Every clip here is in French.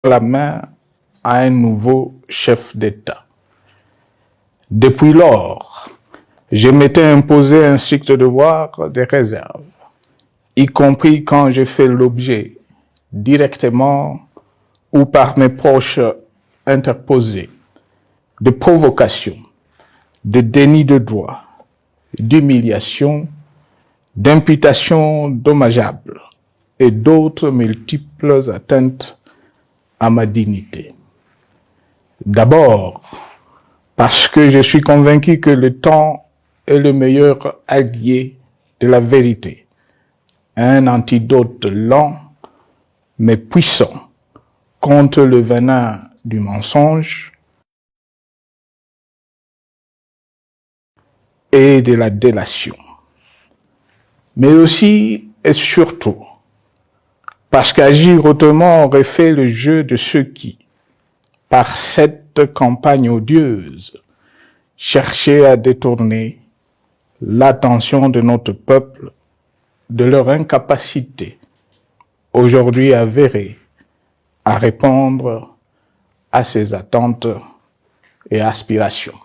la main à un nouveau chef d'État. Depuis lors, je m'étais imposé un strict devoir de réserve, y compris quand j'ai fait l'objet, directement ou par mes proches interposés, de provocations, de déni de droit, d'humiliation, d'imputations dommageables et d'autres multiples atteintes à ma dignité. D'abord, parce que je suis convaincu que le temps est le meilleur allié de la vérité, un antidote lent mais puissant contre le venin du mensonge et de la délation. Mais aussi et surtout parce qu'agir autrement aurait fait le jeu de ceux qui, par cette campagne odieuse, cherchaient à détourner l'attention de notre peuple de leur incapacité, aujourd'hui avérée, à répondre à ses attentes et aspirations.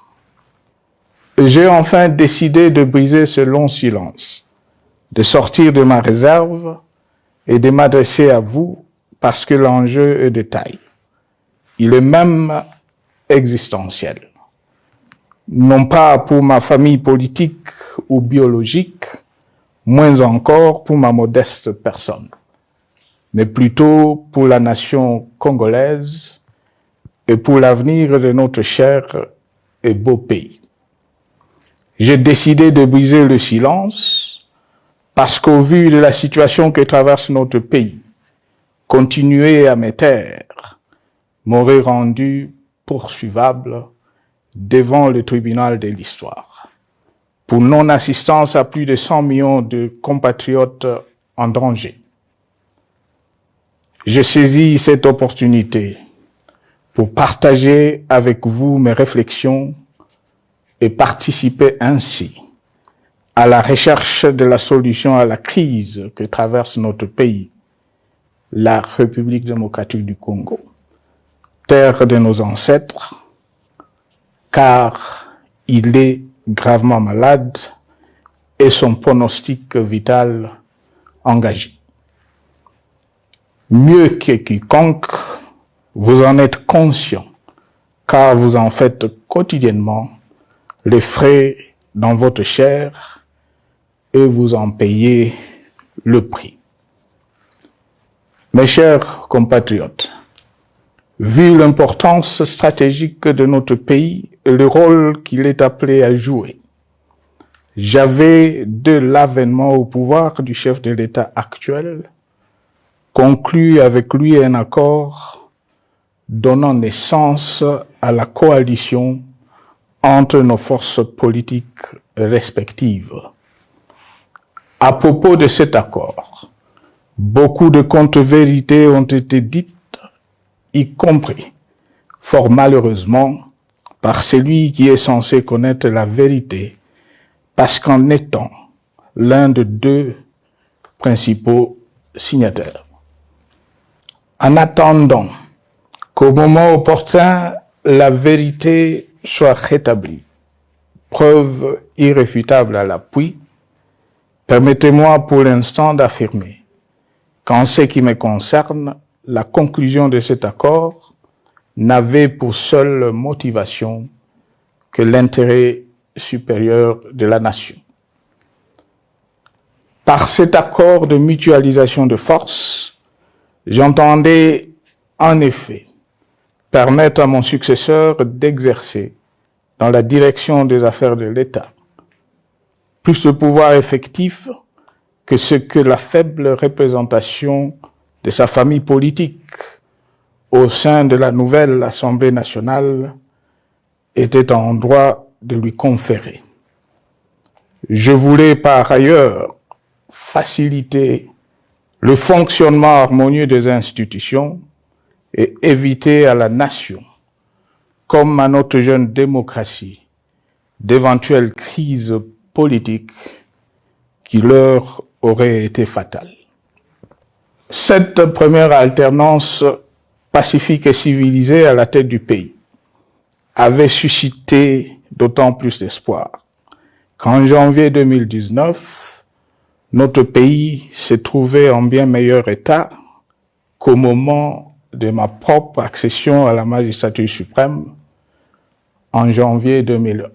J'ai enfin décidé de briser ce long silence, de sortir de ma réserve et de m'adresser à vous parce que l'enjeu est de taille. Il est même existentiel. Non pas pour ma famille politique ou biologique, moins encore pour ma modeste personne, mais plutôt pour la nation congolaise et pour l'avenir de notre cher et beau pays. J'ai décidé de briser le silence parce qu'au vu de la situation que traverse notre pays, continuer à me taire m'aurait rendu poursuivable devant le tribunal de l'histoire pour non-assistance à plus de 100 millions de compatriotes en danger. Je saisis cette opportunité pour partager avec vous mes réflexions et participer ainsi à la recherche de la solution à la crise que traverse notre pays, la République démocratique du Congo, terre de nos ancêtres, car il est gravement malade et son pronostic vital engagé. Mieux que quiconque, vous en êtes conscient, car vous en faites quotidiennement les frais dans votre chair et vous en payez le prix. Mes chers compatriotes, vu l'importance stratégique de notre pays et le rôle qu'il est appelé à jouer, j'avais, de l'avènement au pouvoir du chef de l'État actuel, conclu avec lui un accord donnant naissance à la coalition entre nos forces politiques respectives. À propos de cet accord, beaucoup de contre-vérités ont été dites, y compris, fort malheureusement, par celui qui est censé connaître la vérité, parce qu'en étant l'un de deux principaux signataires. En attendant qu'au moment opportun, la vérité soit rétablie, preuve irréfutable à l'appui, permettez-moi pour l'instant d'affirmer qu'en ce qui me concerne, la conclusion de cet accord n'avait pour seule motivation que l'intérêt supérieur de la nation. Par cet accord de mutualisation de forces, j'entendais en effet permettre à mon successeur d'exercer dans la direction des affaires de l'État plus de pouvoir effectif que ce que la faible représentation de sa famille politique au sein de la nouvelle Assemblée nationale était en droit de lui conférer. Je voulais par ailleurs faciliter le fonctionnement harmonieux des institutions et éviter à la nation, comme à notre jeune démocratie, d'éventuelles crises politiques qui leur auraient été fatales. Cette première alternance pacifique et civilisé à la tête du pays avait suscité d'autant plus d'espoir qu'en janvier 2019, notre pays se trouvait en bien meilleur état qu'au moment de ma propre accession à la magistrature suprême en janvier 2001.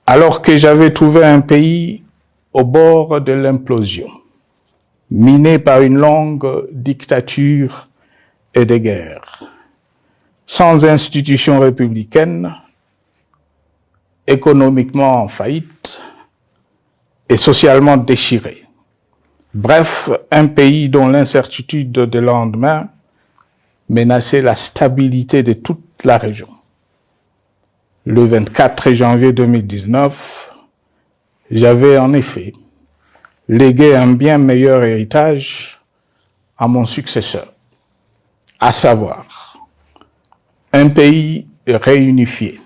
Alors que j'avais trouvé un pays au bord de l'implosion, miné par une longue dictature et des guerres, sans institutions républicaines, économiquement en faillite et socialement déchiré. Bref, un pays dont l'incertitude de lendemain menaçait la stabilité de toute la région. Le 24 janvier 2019, j'avais en effet légué un bien meilleur héritage à mon successeur, à savoir un pays réunifié,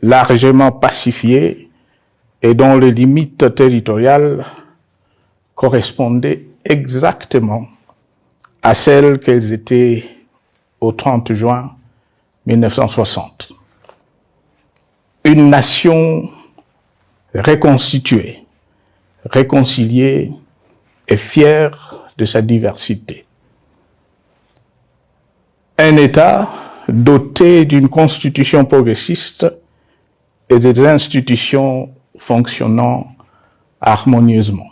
largement pacifié et dont les limites territoriales correspondaient exactement à celles qu'elles étaient au 30 juin 1960. Une nation reconstituée, réconciliée et fière de sa diversité. Un État doté d'une constitution progressiste et des institutions fonctionnant harmonieusement.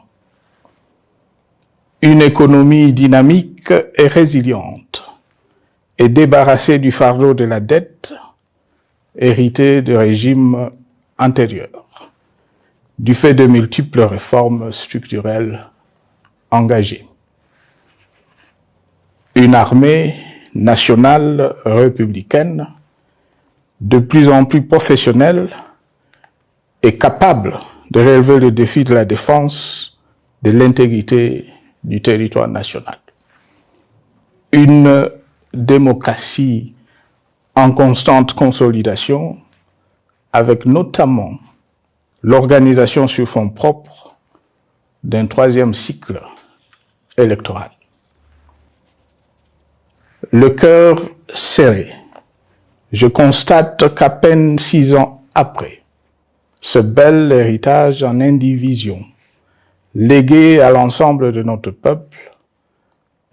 Une économie dynamique et résiliente et débarrassée du fardeau de la dette hérité de régimes antérieurs, du fait de multiples réformes structurelles engagées. Une armée nationale républicaine de plus en plus professionnelle et capable de relever le défi de la défense de l'intégrité du territoire national. Une démocratie en constante consolidation, avec notamment l'organisation sur fonds propres d'un troisième cycle électoral. Le cœur serré, je constate qu'à peine 6 ans après, ce bel héritage en indivision, légué à l'ensemble de notre peuple,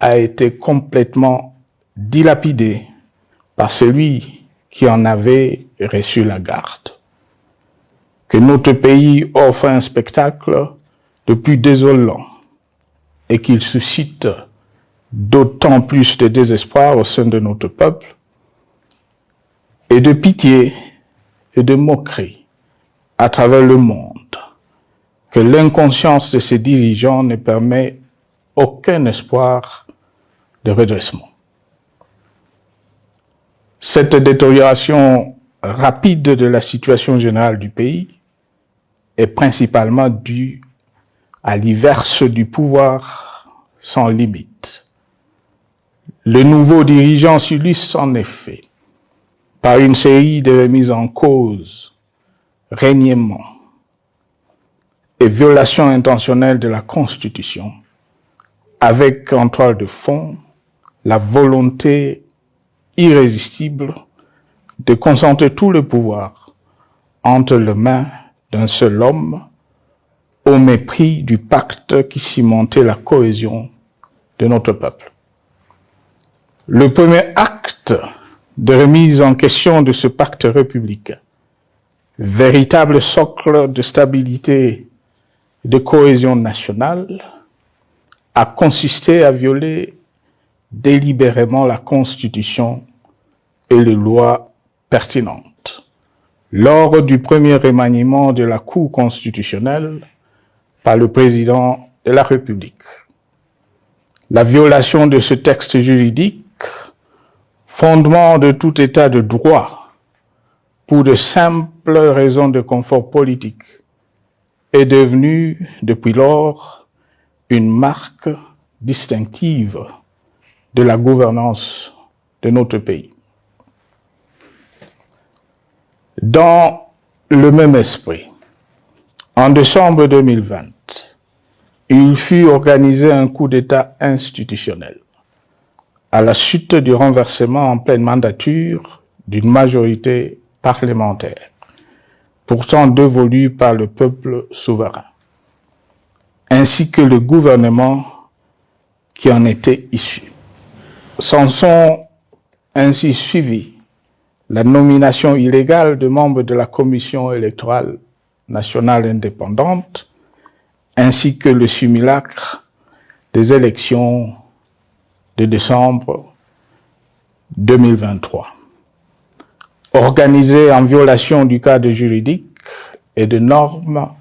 a été complètement dilapidé par celui qui en avait reçu la garde. Que notre pays offre un spectacle de plus désolant et qu'il suscite d'autant plus de désespoir au sein de notre peuple et de pitié et de moquerie à travers le monde, que l'inconscience de ses dirigeants ne permet aucun espoir de redressement. Cette détérioration rapide de la situation générale du pays est principalement due à l'iverse du pouvoir sans limite. Le nouveau dirigeant s'illustre en effet par une série de remises en cause, reniements et violations intentionnelles de la Constitution, avec en toile de fond la volonté irrésistible de concentrer tout le pouvoir entre les mains d'un seul homme, au mépris du pacte qui cimentait la cohésion de notre peuple. Le premier acte de remise en question de ce pacte républicain, véritable socle de stabilité et de cohésion nationale, a consisté à violer délibérément la Constitution et les lois pertinentes. Lors du premier remaniement de la Cour constitutionnelle par le président de la République. La violation de ce texte juridique, fondement de tout état de droit, pour de simples raisons de confort politique, est devenue, depuis lors, une marque distinctive de la gouvernance de notre pays. Dans le même esprit, en décembre 2020, il fut organisé un coup d'État institutionnel à la suite du renversement en pleine mandature d'une majorité parlementaire, pourtant dévolue par le peuple souverain, ainsi que le gouvernement qui en était issu. S'en sont ainsi suivis la nomination illégale de membres de la Commission électorale nationale indépendante, ainsi que le simulacre des élections de décembre 2023, organisées en violation du cadre juridique et de normes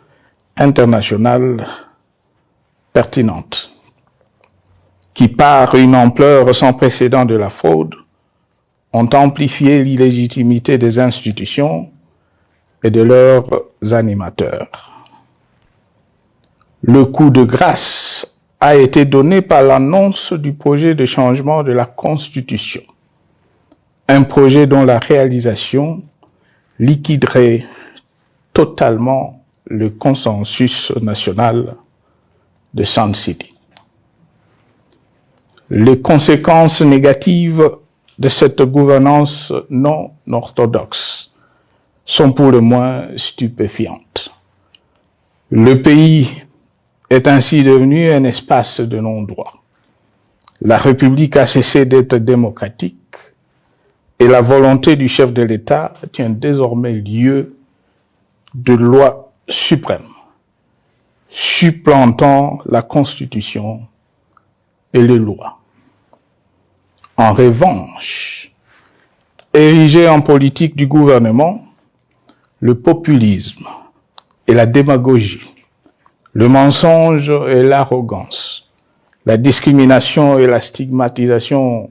internationales pertinentes, qui, par une ampleur sans précédent de la fraude, ont amplifié l'illégitimité des institutions et de leurs animateurs. Le coup de grâce a été donné par l'annonce du projet de changement de la Constitution, un projet dont la réalisation liquiderait totalement le consensus national de Sun City. Les conséquences négatives de cette gouvernance non orthodoxe sont pour le moins stupéfiantes. Le pays est ainsi devenu un espace de non-droit. La République a cessé d'être démocratique et la volonté du chef de l'État tient désormais lieu de loi suprême, supplantant la Constitution et les lois. En revanche, érigé en politique du gouvernement, le populisme et la démagogie, le mensonge et l'arrogance, la discrimination et la stigmatisation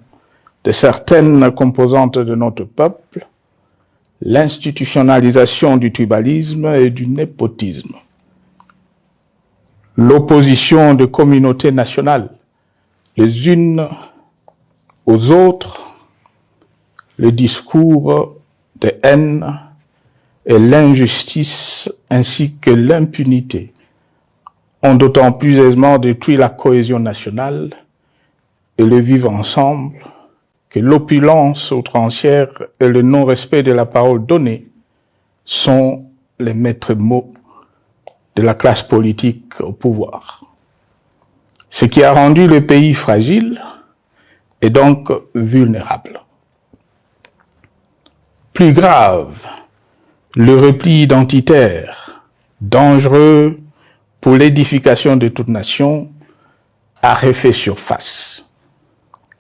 de certaines composantes de notre peuple, l'institutionnalisation du tribalisme et du népotisme, l'opposition de communautés nationales, les unes aux autres, le discours de haine et l'injustice ainsi que l'impunité ont d'autant plus aisément détruit la cohésion nationale et le vivre ensemble que l'opulence outrancière et le non-respect de la parole donnée sont les maîtres mots de la classe politique au pouvoir. Ce qui a rendu le pays fragile et donc vulnérable. Plus grave, le repli identitaire, dangereux pour l'édification de toute nation, a refait surface,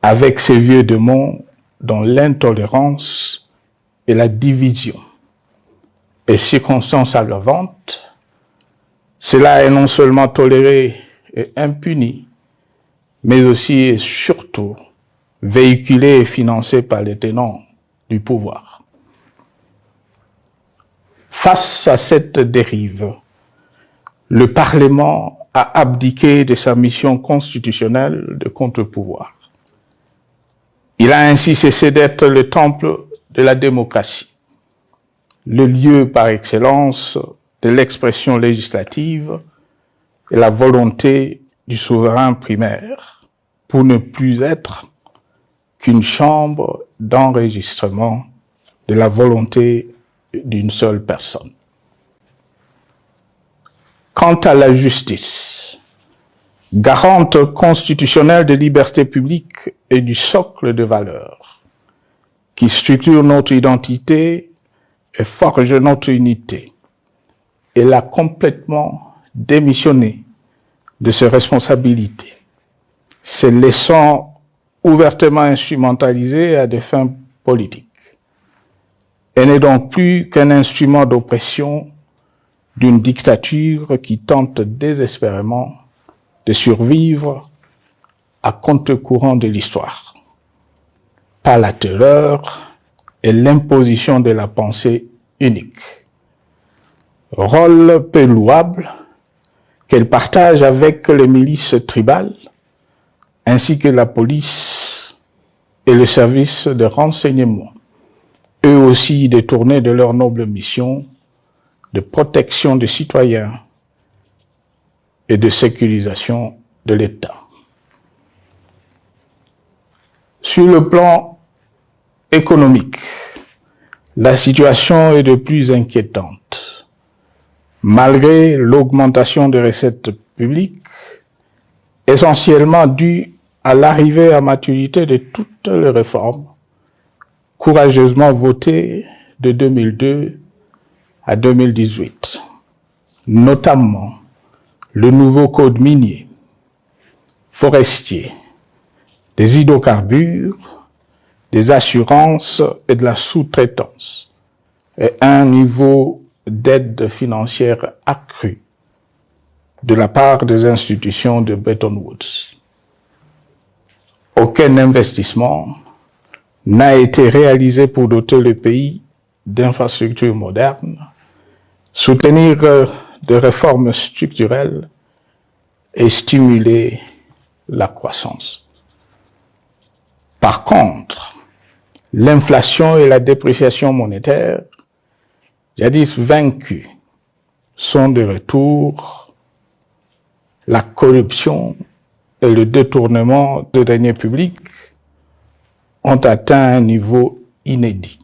avec ses vieux démons dont l'intolérance et la division est circonstance aggravante. Cela est non seulement toléré et impuni, mais aussi et surtout véhiculé et financé par les tenants du pouvoir. Face à cette dérive, le Parlement a abdiqué de sa mission constitutionnelle de contre-pouvoir. Il a ainsi cessé d'être le temple de la démocratie, le lieu par excellence de l'expression législative et la volonté du souverain primaire, pour ne plus être qu'une chambre d'enregistrement de la volonté d'une seule personne. Quant à la justice, garante constitutionnelle des libertés publiques et du socle de valeurs, qui structure notre identité et forge notre unité, elle a complètement démissionné de ses responsabilités, se laissant ouvertement instrumentalisée à des fins politiques. Elle n'est donc plus qu'un instrument d'oppression d'une dictature qui tente désespérément de survivre à contre-courant de l'histoire, par la terreur et l'imposition de la pensée unique. Rôle peu louable qu'elle partage avec les milices tribales, ainsi que la police et le service de renseignement, eux aussi détournés de leur noble mission de protection des citoyens et de sécurisation de l'État. Sur le plan économique, la situation est de plus inquiétante. Malgré l'augmentation des recettes publiques, essentiellement due à l'arrivée à maturité de toutes les réformes courageusement votées de 2002 à 2018, notamment le nouveau code minier, forestier, des hydrocarbures, des assurances et de la sous-traitance, et un niveau d'aide financière accru de la part des institutions de Bretton Woods. Aucun investissement n'a été réalisé pour doter le pays d'infrastructures modernes, soutenir des réformes structurelles et stimuler la croissance. Par contre, l'inflation et la dépréciation monétaire, jadis vaincues, sont de retour. La corruption et le détournement de deniers publics ont atteint un niveau inédit.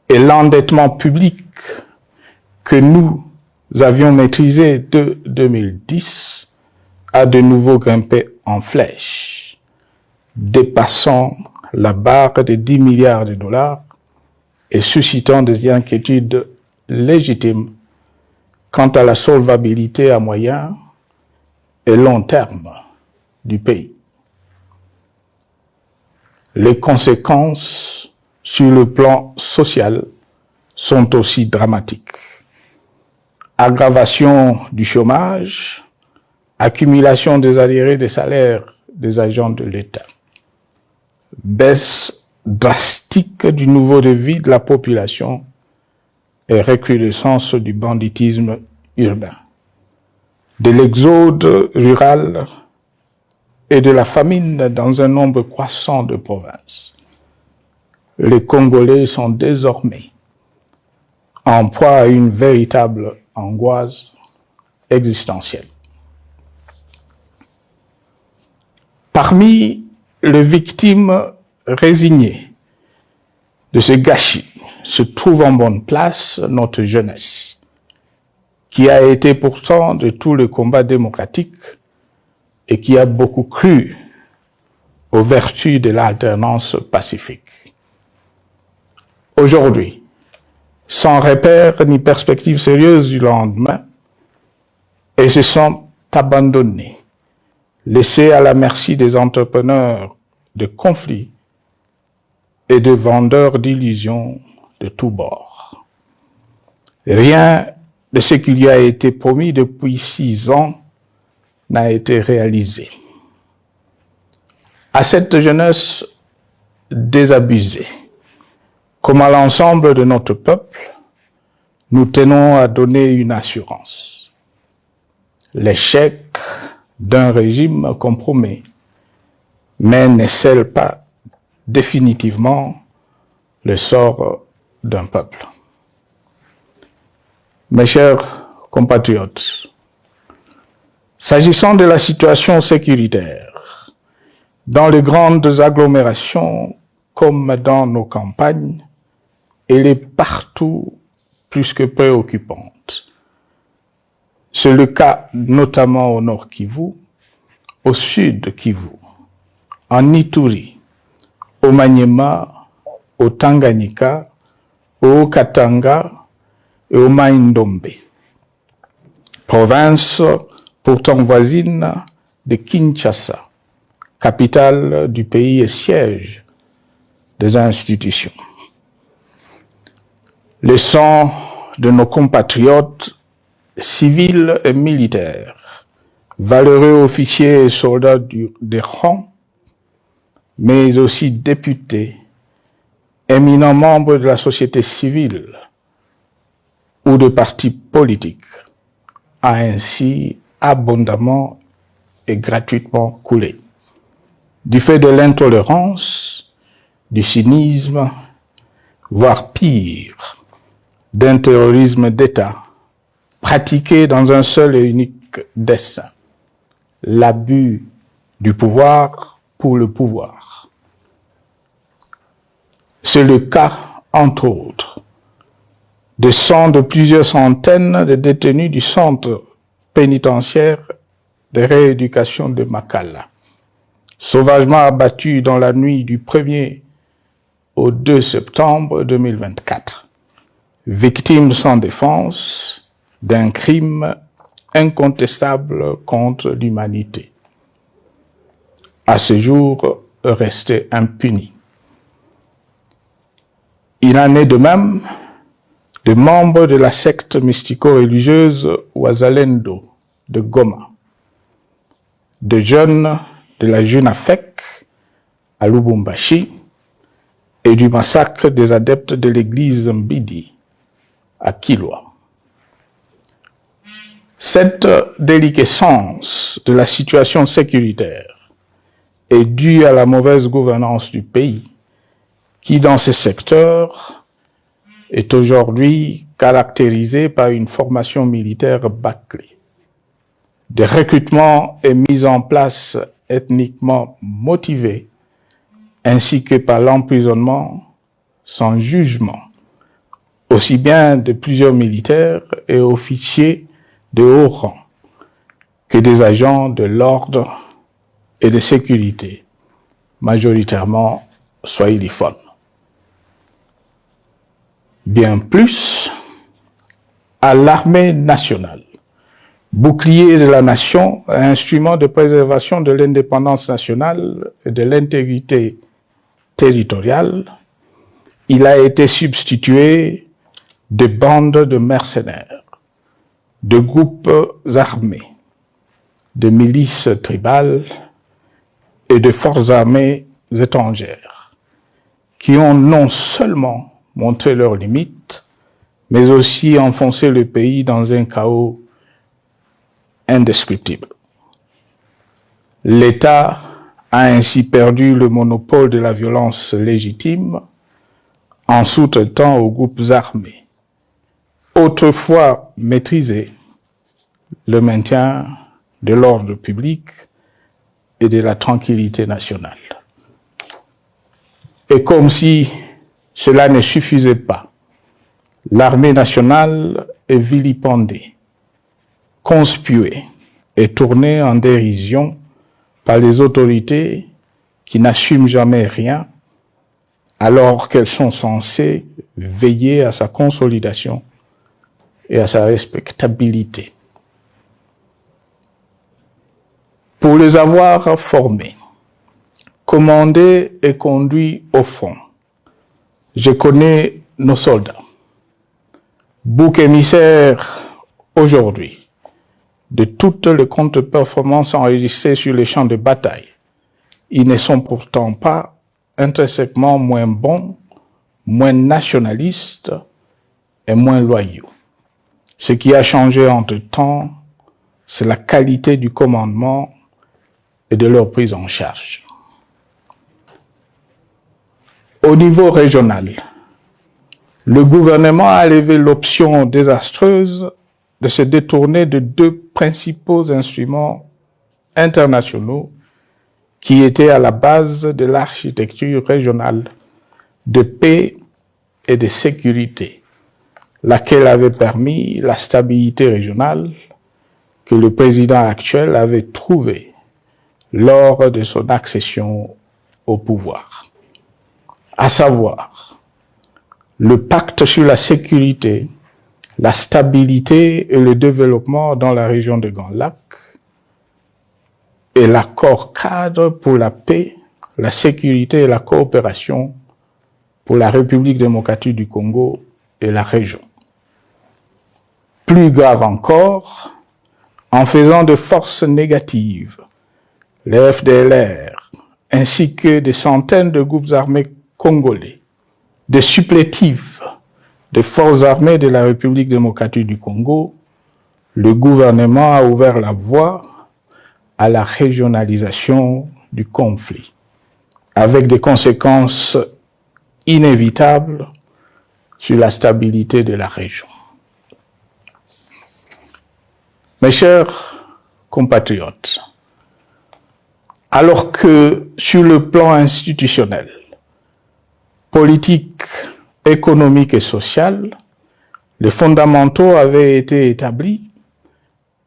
Et l'endettement public que nous avions maîtrisé de 2010 a de nouveau grimpé en flèche, dépassant la barre de 10 milliards de dollars et suscitant des inquiétudes légitimes quant à la solvabilité à moyen et long terme du pays. Les conséquences sur le plan social sont aussi dramatiques. Aggravation du chômage, accumulation des arriérés des salaires des agents de l'État, baisse drastique du niveau de vie de la population et recrudescence du banditisme urbain, de l'exode rural et de la famine dans un nombre croissant de provinces. Les Congolais sont désormais en proie à une véritable angoisse existentielle. Parmi les victimes résignées de ce gâchis se trouve en bonne place notre jeunesse, qui a été pourtant de tout le combat démocratique et qui a beaucoup cru aux vertus de l'alternance pacifique. Aujourd'hui, sans repère ni perspective sérieuse du lendemain, ils se sont abandonnés, laissés à la merci des entrepreneurs de conflits et de vendeurs d'illusions de tous bords. Rien de ce qui lui a été promis depuis 6 ans n'a été réalisé. À cette jeunesse désabusée, comme à l'ensemble de notre peuple, nous tenons à donner une assurance. L'échec d'un régime compromet, mais ne scelle pas définitivement le sort d'un peuple. Mes chers compatriotes, s'agissant de la situation sécuritaire, dans les grandes agglomérations comme dans nos campagnes, elle est partout plus que préoccupante. C'est le cas notamment au nord Kivu, au sud Kivu, en Ituri, au Maniema, au Tanganyika, au Katanga et au Mai-Ndombe, province pourtant voisine de Kinshasa, capitale du pays et siège des institutions. Le sang de nos compatriotes civils et militaires, valeureux officiers et soldats des rangs, mais aussi députés, éminents membres de la société civile ou de partis politiques, a ainsi abondamment et gratuitement coulé. Du fait de l'intolérance, du cynisme, voire pire, d'un terrorisme d'État pratiqué dans un seul et unique dessein, l'abus du pouvoir pour le pouvoir. C'est le cas, entre autres, de sang de plusieurs centaines de détenus du centre pénitentiaire de rééducation de Makala, sauvagement abattus dans la nuit du 1er au 2 septembre 2024, victimes sans défense d'un crime incontestable contre l'humanité, à ce jour restés impunis. Il en est de même de membres de la secte mystico-religieuse Wazalendo de Goma, de jeunes de la Junafek à Lubumbashi et du massacre des adeptes de l'église Mbidi à Kilwa. Cette déliquescence de la situation sécuritaire est due à la mauvaise gouvernance du pays qui, dans ces secteurs, est aujourd'hui caractérisé par une formation militaire bâclée, des recrutements et mises en place ethniquement motivés, ainsi que par l'emprisonnement sans jugement, aussi bien de plusieurs militaires et officiers de haut rang que des agents de l'ordre et de sécurité, majoritairement swahiliphones. Bien plus, à l'armée nationale, bouclier de la nation, instrument de préservation de l'indépendance nationale et de l'intégrité territoriale, il a été substitué de bandes de mercenaires, de groupes armés, de milices tribales et de forces armées étrangères, qui ont non seulement montré leurs limites, mais aussi enfoncé le pays dans un chaos indescriptible. L'État a ainsi perdu le monopole de la violence légitime en sous-traitant aux groupes armés, autrefois maîtrisés, le maintien de l'ordre public et de la tranquillité nationale. Et comme si cela ne suffisait pas, l'armée nationale est vilipendée, conspuée et tournée en dérision par les autorités qui n'assument jamais rien alors qu'elles sont censées veiller à sa consolidation et à sa respectabilité. Pour les avoir formés, commandés et conduits au front, je connais nos soldats, boucs émissaires aujourd'hui de toutes les contre-performances enregistrées sur les champs de bataille. Ils ne sont pourtant pas intrinsèquement moins bons, moins nationalistes et moins loyaux. Ce qui a changé entre-temps, c'est la qualité du commandement et de leur prise en charge. Au niveau régional, le gouvernement a levé l'option désastreuse de se détourner de deux principaux instruments internationaux qui étaient à la base de l'architecture régionale de paix et de sécurité, laquelle avait permis la stabilité régionale que le président actuel avait trouvée lors de son accession au pouvoir, à savoir le pacte sur la sécurité, la stabilité et le développement dans la région de Grand Lac et l'accord cadre pour la paix, la sécurité et la coopération pour la République démocratique du Congo et la région. Plus grave encore, en faisant de forces négatives, les FDLR, ainsi que des centaines de groupes armés congolais, des supplétifs des forces armées de la République démocratique du Congo, le gouvernement a ouvert la voie à la régionalisation du conflit, avec des conséquences inévitables sur la stabilité de la région. Mes chers compatriotes, alors que sur le plan institutionnel, politique, économique et sociale, les fondamentaux avaient été établis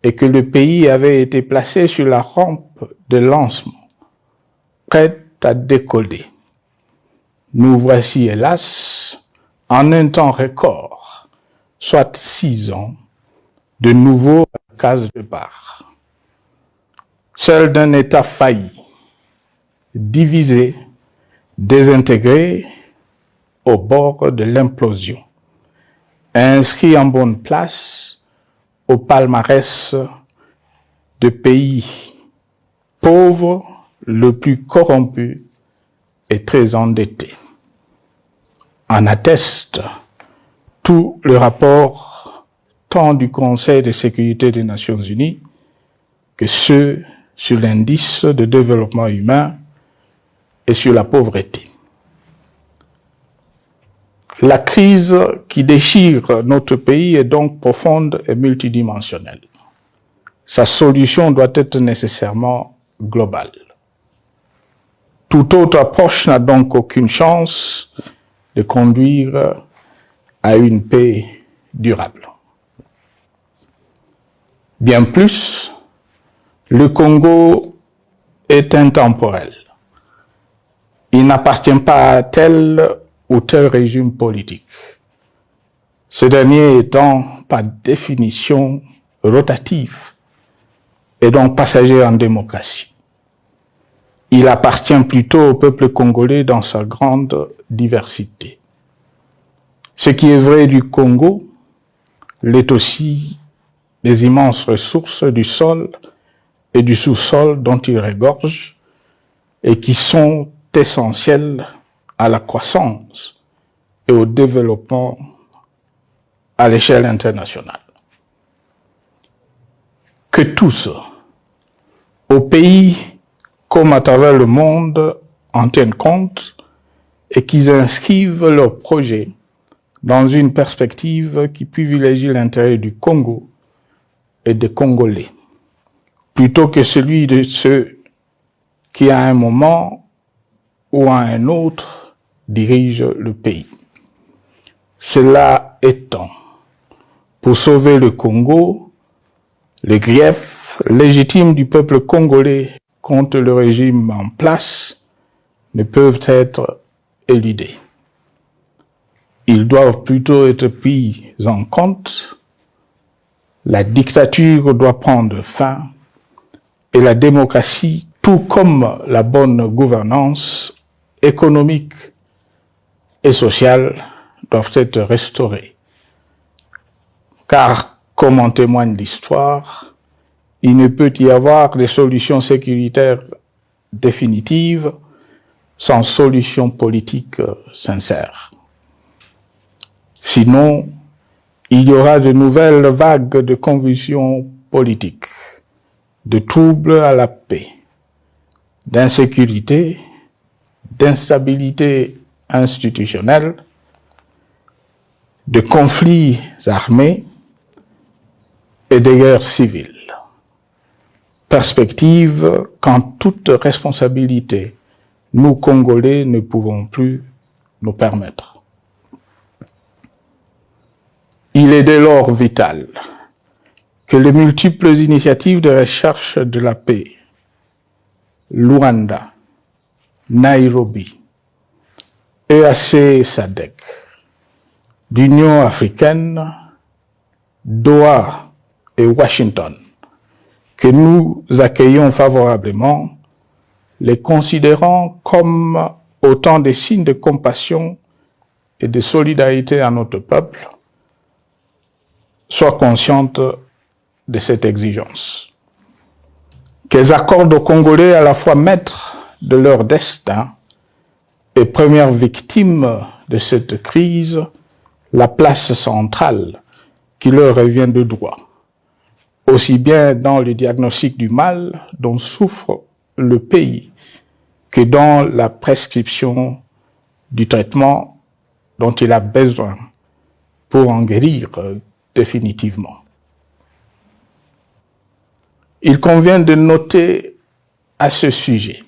et que le pays avait été placé sur la rampe de lancement, prêt à décoller. Nous voici, hélas, en un temps record, soit 6 ans, de nouveau à la case départ. Seul d'un État failli, divisé, désintégré, au bord de l'implosion, inscrit en bonne place au palmarès de pays pauvres, le plus corrompu et très endetté. En atteste tout le rapport tant du Conseil de sécurité des Nations Unies que ceux sur l'indice de développement humain et sur la pauvreté. La crise qui déchire notre pays est donc profonde et multidimensionnelle. Sa solution doit être nécessairement globale. Toute autre approche n'a donc aucune chance de conduire à une paix durable. Bien plus, le Congo est intemporel. Il n'appartient pas à tel ou tel régime politique. Ce dernier étant par définition rotatif et donc passager en démocratie. Il appartient plutôt au peuple congolais dans sa grande diversité. Ce qui est vrai du Congo l'est aussi des immenses ressources du sol et du sous-sol dont il regorge et qui sont essentielles à la croissance et au développement à l'échelle internationale. Que tous, au pays comme à travers le monde, en tiennent compte et qu'ils inscrivent leurs projets dans une perspective qui privilégie l'intérêt du Congo et des Congolais, plutôt que celui de ceux qui, à un moment ou à un autre, dirigent le pays. Cela étant, pour sauver le Congo, les griefs légitimes du peuple congolais contre le régime en place ne peuvent être éludés. Ils doivent plutôt être pris en compte. La dictature doit prendre fin et la démocratie, tout comme la bonne gouvernance économique et sociale, doivent être restaurées. Car, comme en témoigne l'histoire, il ne peut y avoir de solutions sécuritaires définitives sans solution politique sincère. Sinon, il y aura de nouvelles vagues de convulsions politiques, de troubles à la paix, d'insécurité, d'instabilité institutionnelle, de conflits armés et de guerres civiles. Perspective qu'en toute responsabilité, nous, Congolais, ne pouvons plus nous permettre. Il est dès lors vital que les multiples initiatives de recherche de la paix, Luanda, Nairobi, EAC SADC, l'Union africaine, Doha et Washington, que nous accueillons favorablement, les considérant comme autant de signes de compassion et de solidarité à notre peuple, soient conscientes de cette exigence. Qu'elles accordent aux Congolais à la fois maîtres de leur destin et premières victimes de cette crise la place centrale qui leur revient de droit, aussi bien dans le diagnostic du mal dont souffre le pays que dans la prescription du traitement dont il a besoin pour en guérir définitivement. Il convient de noter à ce sujet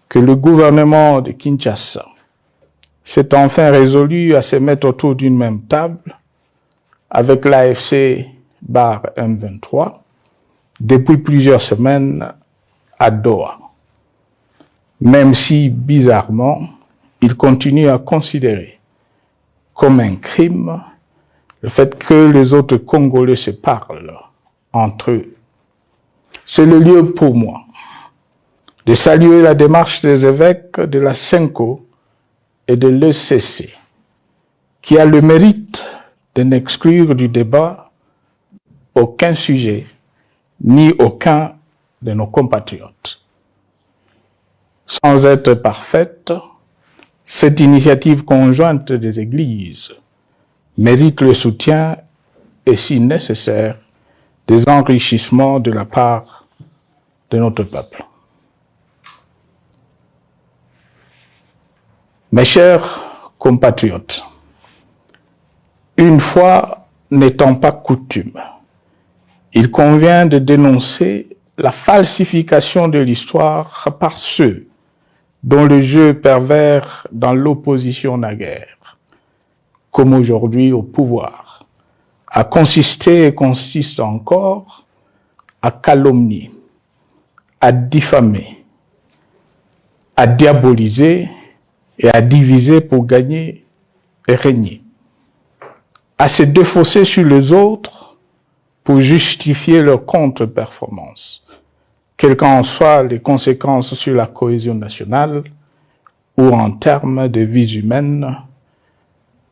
que le gouvernement de Kinshasa s'est enfin résolu à se mettre autour d'une même table avec l'AFC bar M23 depuis plusieurs semaines à Doha. Même si, bizarrement, il continue à considérer comme un crime le fait que les autres Congolais se parlent entre eux. C'est le lieu pour moi de saluer la démarche des évêques de la CENCO et de l'ECC, qui a le mérite de n'exclure du débat aucun sujet, ni aucun de nos compatriotes. Sans être parfaite, cette initiative conjointe des églises mérite le soutien et, si nécessaire, des enrichissements de la part de notre peuple. Mes chers compatriotes, une fois n'étant pas coutume, il convient de dénoncer la falsification de l'histoire par ceux dont le jeu pervers dans l'opposition naguère, comme aujourd'hui au pouvoir, a consisté et consiste encore à calomnier, à diffamer, à diaboliser et à diviser pour gagner et régner, à se défausser sur les autres pour justifier leur contre-performance, quelles qu'en soient les conséquences sur la cohésion nationale ou en termes de vies humaines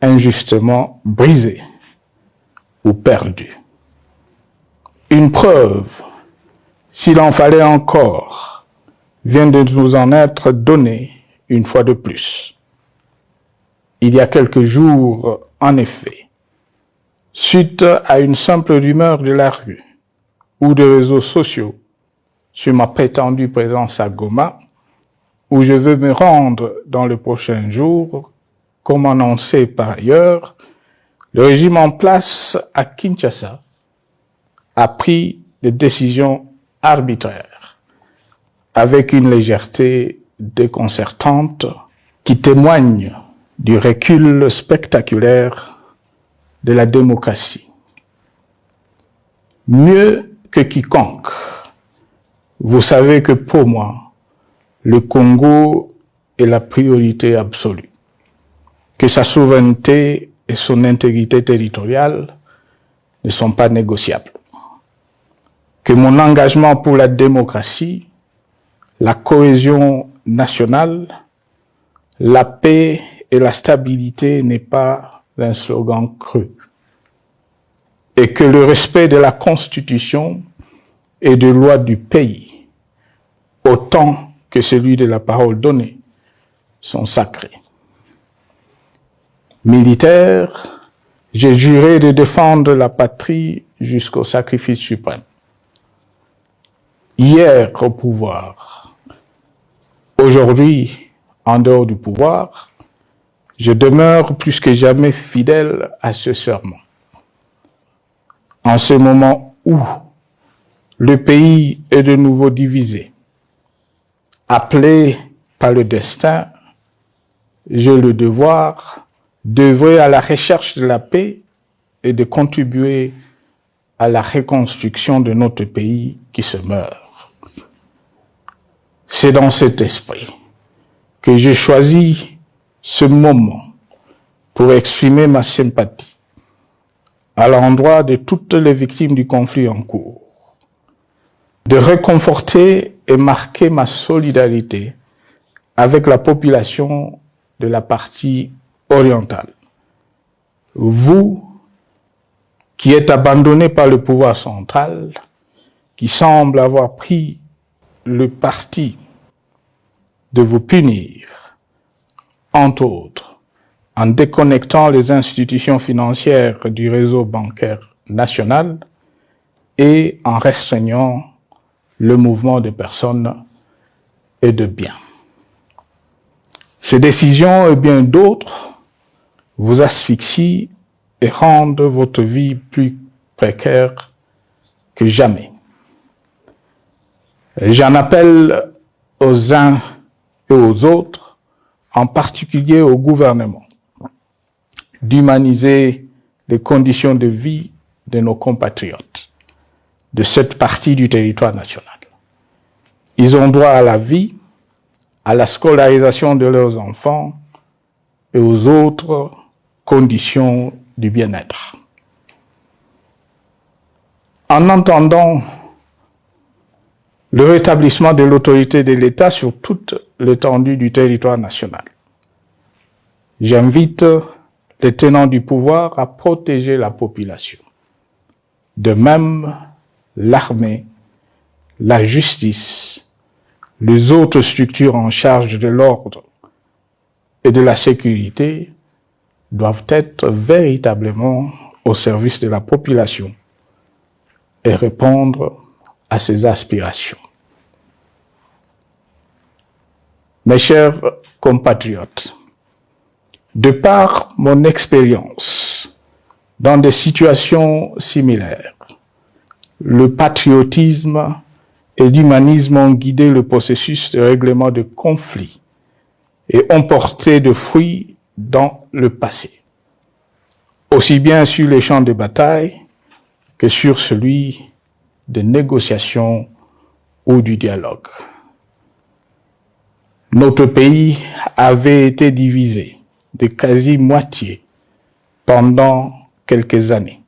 injustement brisées ou perdues. Une preuve, s'il en fallait encore, vient de nous en être donnée une fois de plus. Il y a quelques jours, en effet, suite à une simple rumeur de la rue ou des réseaux sociaux sur ma prétendue présence à Goma, où je veux me rendre dans les prochains jours, comme annoncé par ailleurs, le régime en place à Kinshasa a pris des décisions arbitraires, avec une légèreté déconcertante qui témoigne du recul spectaculaire de la démocratie. Mieux que quiconque, vous savez que pour moi, le Congo est la priorité absolue, que sa souveraineté et son intégrité territoriale ne sont pas négociables, que mon engagement pour la démocratie, la cohésion nationale, la paix et la stabilité n'est pas un slogan creux, et que le respect de la Constitution et des lois du pays, autant que celui de la parole donnée, sont sacrés. Militaire, j'ai juré de défendre la patrie jusqu'au sacrifice suprême. Hier au pouvoir, aujourd'hui en dehors du pouvoir, je demeure plus que jamais fidèle à ce serment. En ce moment où le pays est de nouveau divisé, appelé par le destin, j'ai le devoir d'œuvrer à la recherche de la paix et de contribuer à la reconstruction de notre pays qui se meurt. C'est dans cet esprit que j'ai choisi ce moment pour exprimer ma sympathie à l'endroit de toutes les victimes du conflit en cours, de réconforter et marquer ma solidarité avec la population de la partie orientale. Vous, qui êtes abandonnés par le pouvoir central, qui semble avoir pris le parti de vous punir, entre autres, en déconnectant les institutions financières du réseau bancaire national et en restreignant le mouvement de personnes et de biens. Ces décisions et bien d'autres vous asphyxient et rendent votre vie plus précaire que jamais. J'en appelle aux uns et aux autres en particulier au gouvernement, d'humaniser les conditions de vie de nos compatriotes de cette partie du territoire national. Ils ont droit à la vie, à la scolarisation de leurs enfants et aux autres conditions du bien-être. En entendant le rétablissement de l'autorité de l'État sur toute l'étendue du territoire national, j'invite les tenants du pouvoir à protéger la population. De même, l'armée, la justice, les autres structures en charge de l'ordre et de la sécurité doivent être véritablement au service de la population et répondre à ses aspirations. Mes chers compatriotes, de par mon expérience dans des situations similaires, le patriotisme et l'humanisme ont guidé le processus de règlement de conflits et ont porté de fruits dans le passé, aussi bien sur les champs de bataille que sur celui des négociations ou du dialogue. Notre pays avait été divisé de quasi-moitié pendant quelques années.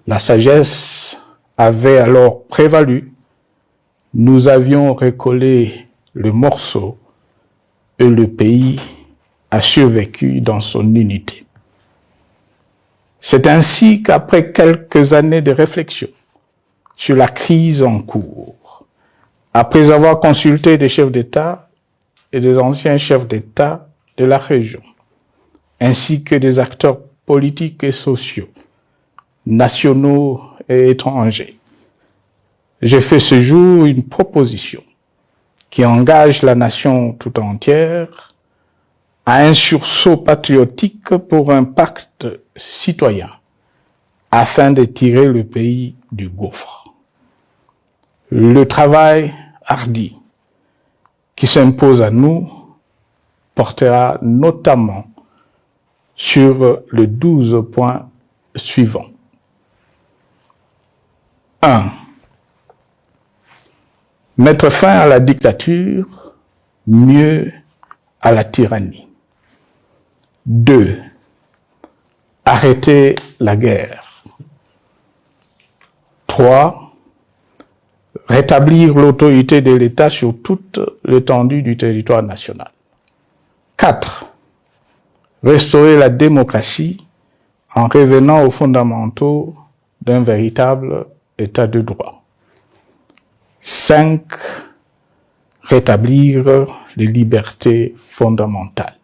La sagesse avait alors prévalu. Nous avions recollé le morceau et le pays a survécu dans son unité. C'est ainsi qu'après quelques années de réflexion sur la crise en cours, après avoir consulté des chefs d'État et des anciens chefs d'État de la région, ainsi que des acteurs politiques et sociaux, nationaux et étrangers, j'ai fait ce jour une proposition qui engage la nation tout entière à un sursaut patriotique pour un pacte citoyen afin de tirer le pays du gouffre. Le travail hardi qui s'impose à nous portera notamment sur les 12 points suivants. 1. Mettre fin à la dictature, mieux à la tyrannie. 2. Arrêter la guerre. 3. Rétablir l'autorité de l'État sur toute l'étendue du territoire national. 4. Restaurer la démocratie en revenant aux fondamentaux d'un véritable État de droit. 5. Rétablir les libertés fondamentales.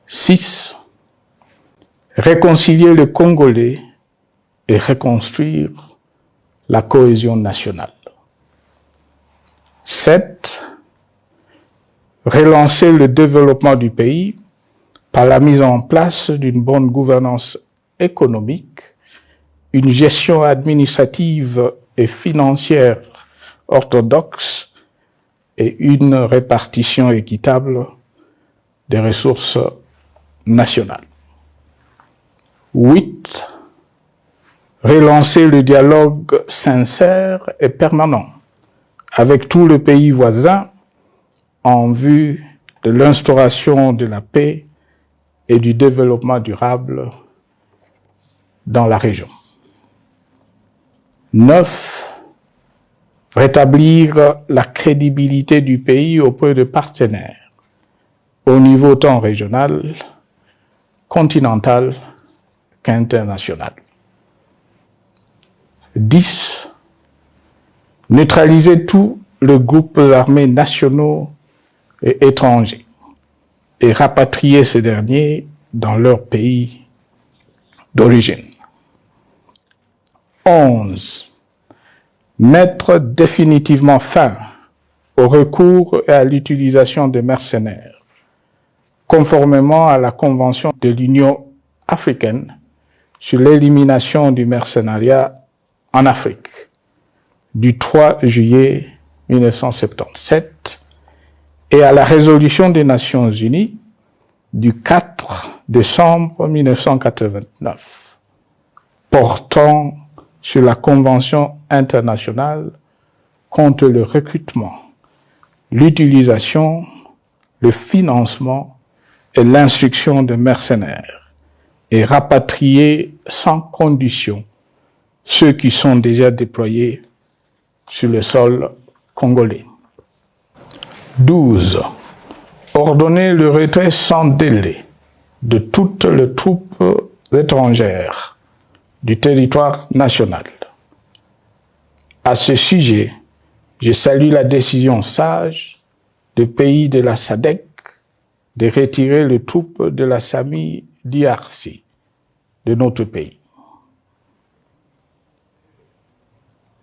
6. Réconcilier les Congolais et reconstruire la cohésion nationale. 7. Relancer le développement du pays par la mise en place d'une bonne gouvernance économique, une gestion administrative et financière orthodoxe et une répartition équitable des ressources nationales. 8. Relancer le dialogue sincère et permanent avec tous les pays voisins en vue de l'instauration de la paix et du développement durable dans la région. 9. Rétablir la crédibilité du pays auprès de partenaires au niveau tant régional, continental qu'international. 10. Neutraliser tous les groupes armés nationaux et étrangers et rapatrier ces derniers dans leur pays d'origine. 11. Mettre définitivement fin au recours et à l'utilisation des mercenaires, conformément à la Convention de l'Union africaine sur l'élimination du mercenariat en Afrique du 3 juillet 1977 et à la résolution des Nations Unies du 4 décembre 1989 portant sur la Convention internationale contre le recrutement, l'utilisation, le financement et l'instruction de mercenaires et rapatrier sans condition ceux qui sont déjà déployés sur le sol congolais. 12. Ordonner le retrait sans délai de toutes les troupes étrangères du territoire national. À ce sujet, je salue la décision sage des pays de la SADC de retirer les troupes de la SAMI DRC de notre pays.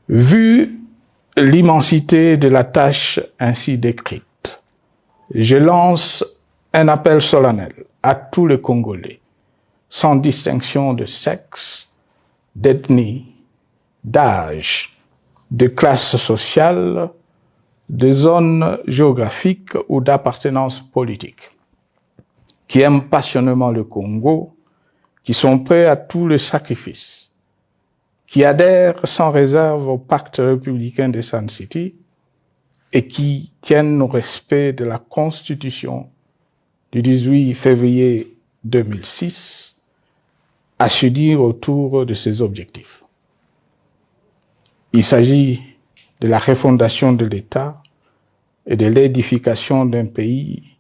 Vu l'immensité de la tâche ainsi décrite, je lance un appel solennel à tous les Congolais, sans distinction de sexe, d'ethnie, d'âge, de classe sociale, de zone géographique ou d'appartenance politique, qui aiment passionnément le Congo, qui sont prêts à tous les sacrifices, qui adhèrent sans réserve au pacte républicain de Sun City et qui tiennent au respect de la Constitution du 18 février 2006, à se dire autour de ces objectifs. Il s'agit de la refondation de l'État et de l'édification d'un pays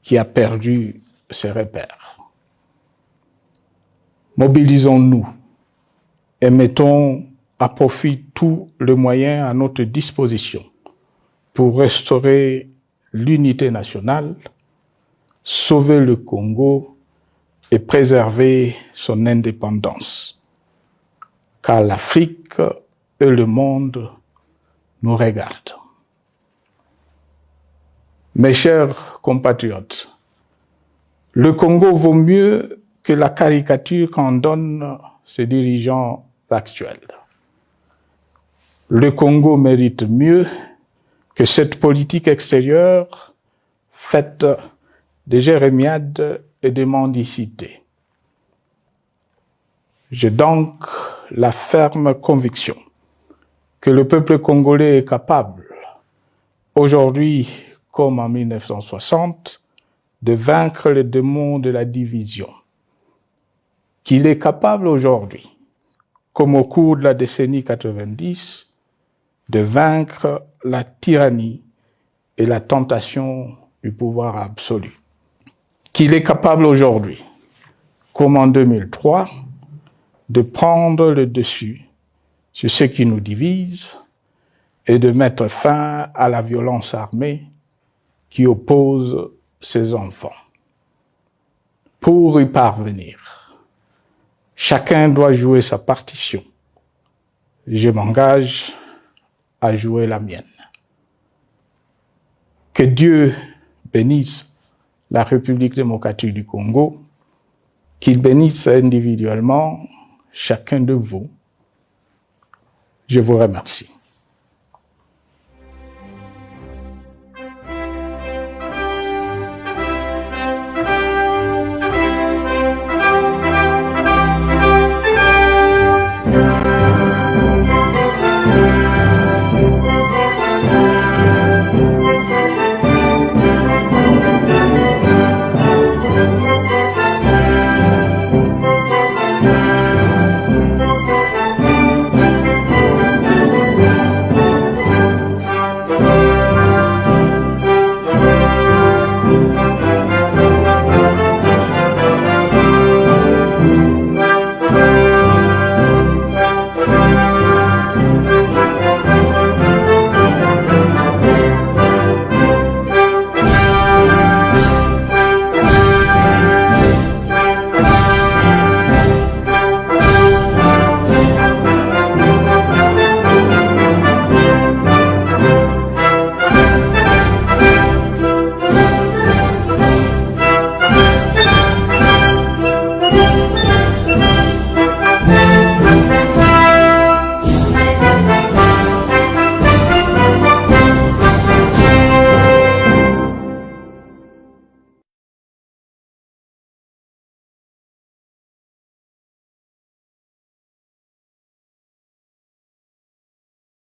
qui a perdu ses repères. Mobilisons-nous et mettons à profit tous les moyens à notre disposition pour restaurer l'unité nationale, sauver le Congo et préserver son indépendance, car l'Afrique et le monde nous regardent. Mes chers compatriotes, le Congo vaut mieux que la caricature qu'en donnent ses dirigeants actuels. Le Congo mérite mieux que cette politique extérieure faite de jérémiades et de mendicité. J'ai donc la ferme conviction que le peuple congolais est capable, aujourd'hui comme en 1960, de vaincre le démon de la division, qu'il est capable aujourd'hui, comme au cours de la décennie 90, de vaincre la tyrannie et la tentation du pouvoir absolu. Qu'il est capable aujourd'hui, comme en 2003, de prendre le dessus sur ce qui nous divise et de mettre fin à la violence armée qui oppose ses enfants. Pour y parvenir, chacun doit jouer sa partition. Je m'engage à jouer la mienne. Que Dieu bénisse la République démocratique du Congo, qu'il bénisse individuellement chacun de vous. Je vous remercie.